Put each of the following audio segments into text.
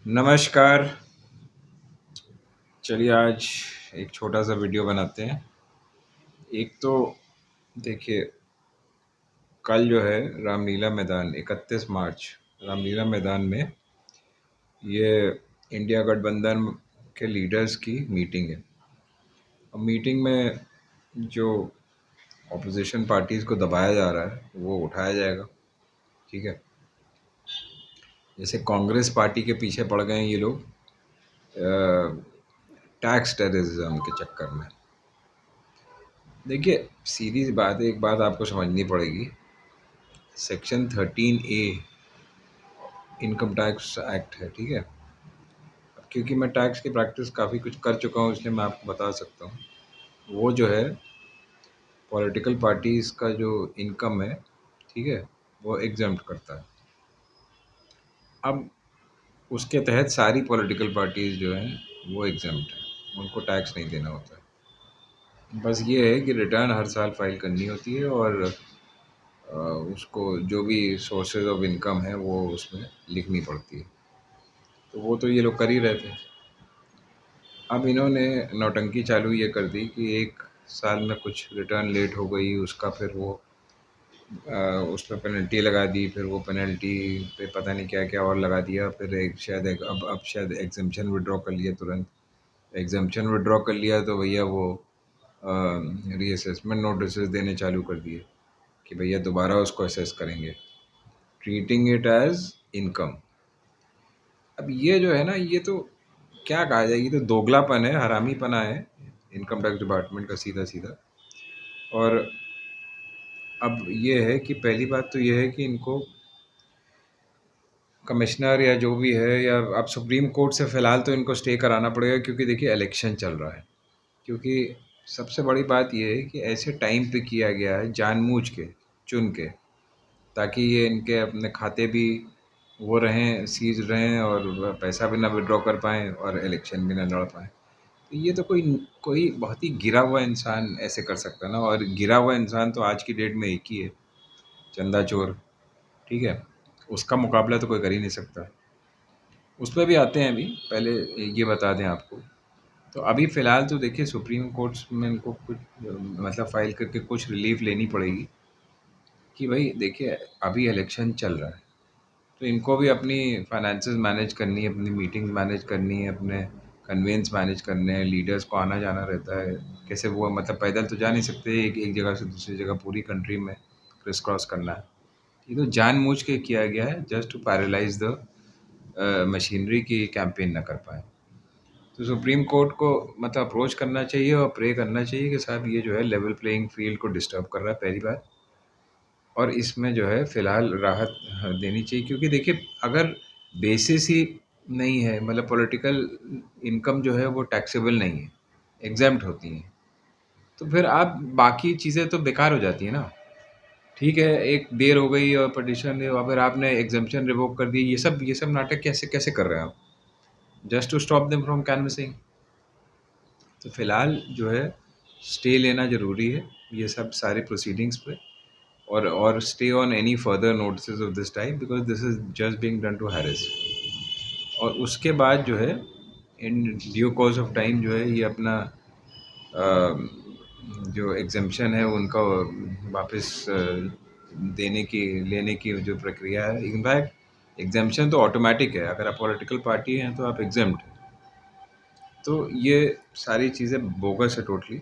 नमस्कार। चलिए आज एक छोटा सा वीडियो बनाते हैं। एक तो देखिए, कल जो है रामलीला मैदान 31 मार्च रामलीला मैदान में ये इंडिया गठबंधन के लीडर्स की मीटिंग है। और मीटिंग में जो ऑपोजिशन पार्टीज़ को दबाया जा रहा है वो उठाया जाएगा। ठीक है, जैसे कांग्रेस पार्टी के पीछे पड़ गए हैं ये लोग टैक्स टेररिज्म के चक्कर में। देखिए, सीधी सी बात है, एक बात आपको समझनी पड़ेगी। Section 13A income tax act है, ठीक है। अब क्योंकि मैं टैक्स की प्रैक्टिस काफ़ी कुछ कर चुका हूँ इसलिए मैं आपको बता सकता हूँ। वो जो है पॉलिटिकल पार्टीज़ का जो इनकम है, ठीक है, वो एग्जम्प्ट करता है। अब उसके तहत सारी पॉलिटिकल पार्टीज़ जो हैं वो एग्जम्प्ट हैं, उनको टैक्स नहीं देना होता है। बस ये है कि रिटर्न हर साल फाइल करनी होती है और उसको जो भी सोर्सेज ऑफ इनकम है वो उसमें लिखनी पड़ती है। तो वो तो ये लोग कर ही रहे थे। अब इन्होंने नौटंकी चालू ये कर दी कि एक साल में कुछ रिटर्न लेट हो गई, उसका फिर वो उस पर पेनल्टी लगा दी, फिर वो पेनल्टी पे पता नहीं क्या क्या और लगा दिया, फिर एक शायद एक अब शायद एग्जम्पशन विड्रॉ कर लिया तुरंत। एग्जम्पशन विड्रॉ कर लिया तो भैया वो रीअसेसमेंट नोटिस देने चालू कर दिए कि भैया दोबारा उसको असेस करेंगे, ट्रीटिंग इट एज इनकम। अब ये जो है ना, ये तो क्या कहा जाए, ये तो दोगलापन है, हरामीपना है इनकम टैक्स डिपार्टमेंट का, सीधा सीधा। और अब ये है कि पहली बात तो ये है कि इनको कमिश्नर या जो भी है, या अब सुप्रीम कोर्ट से फ़िलहाल तो इनको स्टे कराना पड़ेगा क्योंकि देखिए इलेक्शन चल रहा है। क्योंकि सबसे बड़ी बात ये है कि ऐसे टाइम पे किया गया है जानबूझ के, चुन के, ताकि ये इनके अपने खाते भी वो रहें, सीज रहें, और पैसा भी ना विड्रॉ कर पाएँ और इलेक्शन भी ना लड़ पाएँ। तो ये तो कोई कोई बहुत ही गिरा हुआ इंसान ऐसे कर सकता है ना, और गिरा हुआ इंसान तो आज की डेट में एक ही है, चंदा चोर। ठीक है, उसका मुकाबला तो कोई कर ही नहीं सकता। उस पर भी आते हैं, अभी पहले ये बता दें आपको। तो अभी फ़िलहाल तो देखिए सुप्रीम कोर्ट्स में इनको कुछ मतलब फ़ाइल करके कुछ रिलीफ लेनी पड़ेगी कि भाई देखिए अभी इलेक्शन चल रहा है, तो इनको भी अपनी फाइनेंसेस मैनेज करनी है, अपनी मीटिंग्स मैनेज करनी है, अपने कन्वेंस मैनेज करने हैं, लीडर्स को आना जाना रहता है। कैसे वो मतलब पैदल तो जा नहीं सकते, एक जगह से दूसरी जगह पूरी कंट्री में क्रिस क्रॉस करना है। ये तो जानबूझ के किया गया है just to paralyse the machinery की कैंपेन ना कर पाए। तो सुप्रीम कोर्ट को मतलब अप्रोच करना चाहिए और प्रे करना चाहिए कि साहब ये जो है लेवल प्लेइंग फील्ड को डिस्टर्ब कर रहा है, पहली बात। और इसमें जो है फ़िलहाल राहत देनी चाहिए, क्योंकि देखिए अगर बेसिस ही नहीं है, मतलब पॉलिटिकल इनकम जो है वो टैक्सेबल नहीं है, एग्ज़ेम्प्ट होती हैं, तो फिर आप बाकी चीज़ें तो बेकार हो जाती हैं ना। ठीक है, एक देर हो गई और पटिशन और फिर आपने एग्ज़म्पशन रिवोक कर दी, ये सब नाटक कैसे कैसे कर रहे हैं आप? Just to stop them from canvassing. तो फ़िलहाल जो है स्टे लेना ज़रूरी है ये सब सारे प्रोसीडिंग्स पे, और stay on any further notice of this type, because this is just being done to harass. और उसके बाद जो है in due course of time जो है ये अपना जो एग्जाम्पशन है उनका वापस देने की लेने की जो प्रक्रिया है, इनफैक्ट एग्जाम्पशन तो ऑटोमेटिक है, अगर आप पॉलिटिकल पार्टी हैं तो आप एग्जाम्प्ट हैं। तो ये सारी चीज़ें बोगस है टोटली।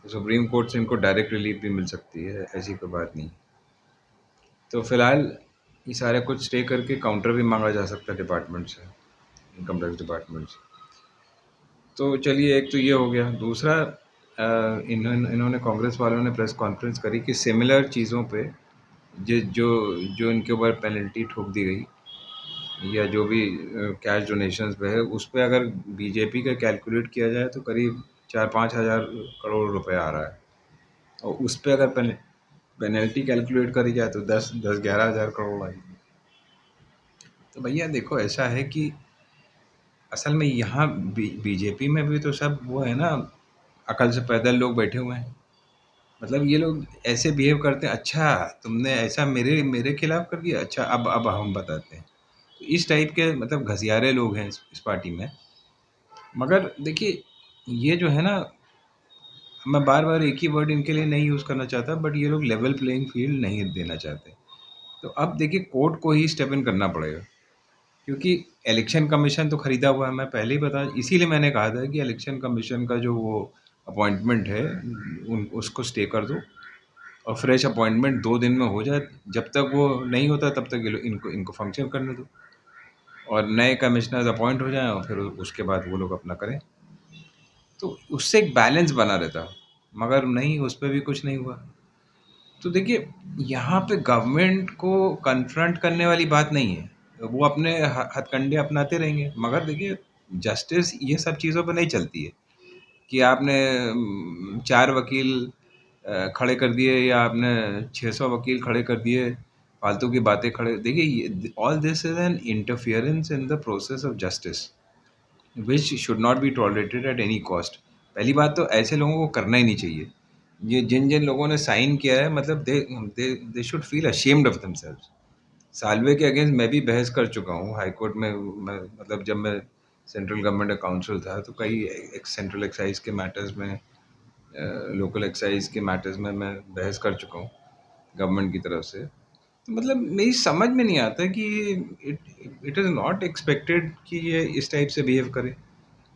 सुप्रीम कोर्ट से इनको डायरेक्ट रिलीफ भी मिल सकती है, ऐसी कोई बात नहीं। तो फ़िलहाल ये सारा कुछ स्टे करके काउंटर भी मांगा जा सकता है डिपार्टमेंट से, इनकम टैक्स डिपार्टमेंट से। तो चलिए, एक तो ये हो गया। दूसरा, इन्होंने कांग्रेस वालों ने प्रेस कॉन्फ्रेंस करी कि सिमिलर चीज़ों पे जो जो जो इनके ऊपर पेनल्टी ठोक दी गई, या जो भी कैश डोनेशंस पे है, उस पे अगर बीजेपी का कैलकुलेट किया जाए तो करीब 4-5 हज़ार करोड़ रुपए आ रहा है। और उस पे अगर पेनल्टी कैलकुलेट करी जाए तो 10-11 हज़ार करोड़ आई। तो भैया देखो, ऐसा है कि असल में यहाँ बीजेपी में भी तो सब वो है ना, अकल से पैदल लोग बैठे हुए हैं। मतलब ये लोग ऐसे बिहेव करते हैं, अच्छा तुमने ऐसा मेरे मेरे खिलाफ कर दिया, अच्छा अब हम बताते हैं। तो इस टाइप के मतलब घसियारे लोग हैं इस पार्टी में। मगर देखिए, ये जो है ना, मैं बार-बार एक ही वर्ड इनके लिए नहीं यूज़ करना चाहता, बट ये लोग लेवल प्लेइंग फ़ील्ड नहीं देना चाहते। तो अब देखिए कोर्ट को ही स्टेप इन करना पड़ेगा, क्योंकि इलेक्शन कमीशन तो खरीदा हुआ है। मैं पहले ही बता, इसीलिए मैंने कहा था कि इलेक्शन कमीशन का जो वो अपॉइंटमेंट है, उन उसको स्टे कर दो और फ्रेश अपॉइंटमेंट 2 दिन में हो जाए। जब तक वो नहीं होता तब तक ये लोग इनको इनको फंक्शन करने दो और नए कमिश्नर्स अपॉइंट हो जाएँ और फिर उसके बाद वो लोग अपना करें। तो उससे एक बैलेंस बना रहता, मगर नहीं, उस पे भी कुछ नहीं हुआ। तो देखिए, यहाँ पे गवर्नमेंट को कन्फ्रंट करने वाली बात नहीं है। वो अपने हथकंडे अपनाते रहेंगे, मगर देखिए जस्टिस ये सब चीज़ों पे नहीं चलती है कि आपने 4 वकील खड़े कर दिए या आपने 600 वकील खड़े कर दिए, फालतू की बातें खड़े देखिए, ये all this is an interference in the process of justice which should not be tolerated at any cost. पहली बात तो ऐसे लोगों को करना ही नहीं चाहिए। ये जिन-जिन लोगों ने साइन किया है, मतलब they they should feel ashamed of themselves. Salve के अगेंस्ट मैं भी बहस कर चुका हूँ हाई कोर्ट में। मैं मतलब जब मैं सेंट्रल गवर्नमेंट का काउंसिल था, तो कई सेंट्रल एक्साइज के मैटर्स में, लोकल एक्साइज के मैटर्स में मैं बहस कर चुका हूँ गवर्नमेंट की तरफ से। तो मतलब मेरी समझ में नहीं आता कि it it is not expected कि ये इस टाइप से बिहेव करे,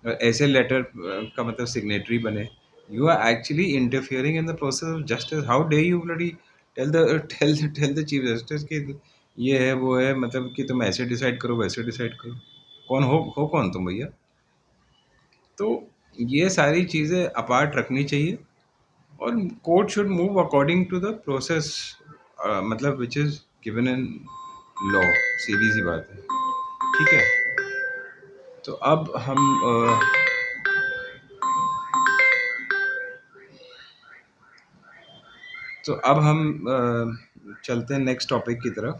ऐसे लेटर का मतलब सिग्नेटरी बने। You are actually interfering in the process of justice. How dare you bloody tell the chief justice कि ये है वो है, मतलब कि तुम ऐसे डिसाइड करो वैसे डिसाइड करो। कौन हो कौन तुम भैया? तो ये सारी चीज़ें अपार्ट रखनी चाहिए और court should move according to the process, मतलब which is given in law. सीधी सी बात है, ठीक है। तो अब हम चलते हैं नेक्स्ट टॉपिक की तरफ।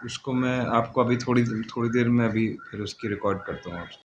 उसको मैं आपको अभी थोड़ी थोड़ी देर में अभी फिर उसकी रिकॉर्ड करता हूँ आपसे।